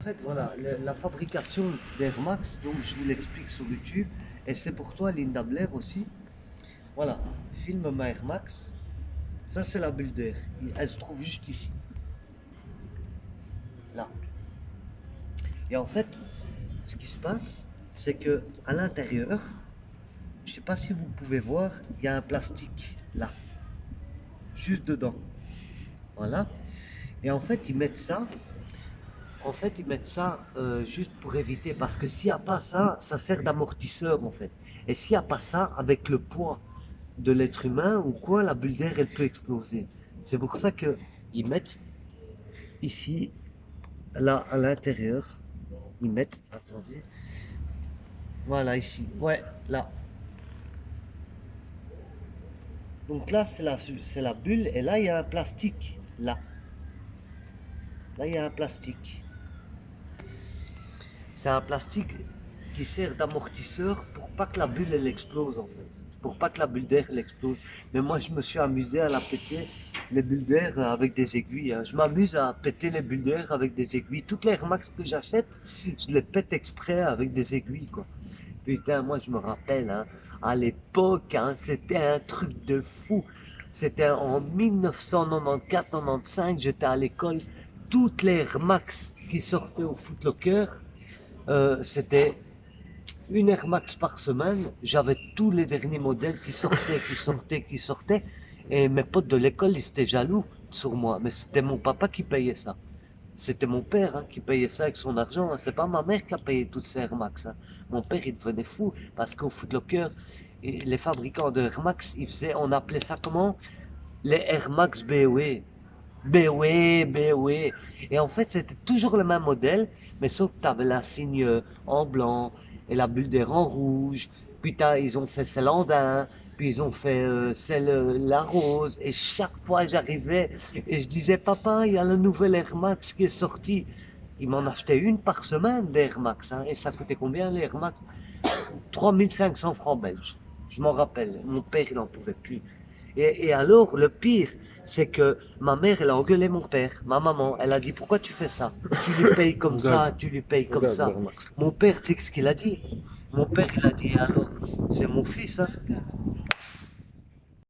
fait, voilà, la fabrication d'Air Max, donc je vous l'explique sur YouTube, et c'est pour toi, Linda Blair aussi. Voilà, filme ma Air Max. Ça, c'est la bulle d'air. Elle se trouve juste ici, là. Et en fait, ce qui se passe, c'est que à l'intérieur, je sais pas si vous pouvez voir, il y a un plastique là, juste dedans. Voilà. Et en fait, ils mettent ça juste pour éviter, parce que s'il n'y a pas ça, ça sert d'amortisseur en fait. Et s'il n'y a pas ça, avec le poids de l'être humain ou quoi, la bulle d'air, elle peut exploser. C'est pour ça que ils mettent ici, là, à l'intérieur, ils mettent, attendez, voilà ici, ouais, là. Donc là, c'est la bulle, et là, il y a un plastique, là. Là, il y a un plastique. C'est un plastique qui sert d'amortisseur pour pas que la bulle elle explose en fait. Pour pas que la bulle d'air elle explose. Mais moi je me suis amusé à la péter les bulles d'air avec des aiguilles, hein. Je m'amuse à péter les bulles d'air avec des aiguilles. Toutes les Air Max que j'achète, je les pète exprès avec des aiguilles quoi. Putain, moi je me rappelle, hein, à l'époque, hein, c'était un truc de fou. C'était en 1994-95, j'étais à l'école. Toutes les Air Max qui sortaient au Foot Locker, c'était une Air Max par semaine. J'avais tous les derniers modèles qui sortaient. Et mes potes de l'école, ils étaient jaloux sur moi. Mais c'était mon papa qui payait ça. C'était mon père, hein, qui payait ça avec son argent, hein. C'est pas ma mère qui a payé toutes ces Air Max, hein. Mon père, il devenait fou parce qu'au Foot Locker, les fabricants de Air Max, on appelait ça comment? Les Air Max BOE. BOE, BOE. Et en fait, c'était toujours le même modèle, mais sauf que tu avais l'insigne en blanc et la bulle d'air en rouge. Puis ils ont fait celle en daim, puis ils ont fait celle la rose. Et chaque fois, j'arrivais et je disais, papa, il y a le nouvel Air Max qui est sorti. Il m'en achetait une par semaine d'Air Max, hein. Et ça coûtait combien l'Air Max? 3500 francs belges. Je m'en rappelle. Mon père, il n'en pouvait plus. Et alors, le pire, c'est que ma mère, elle a engueulé mon père, ma maman. Elle a dit, pourquoi tu fais ça? Tu lui payes comme ça, tu lui payes comme Regarde ça. l'Air Max. Mon père, tu sais ce qu'il a dit? Mon père, il a dit, alors, c'est mon fils, hein.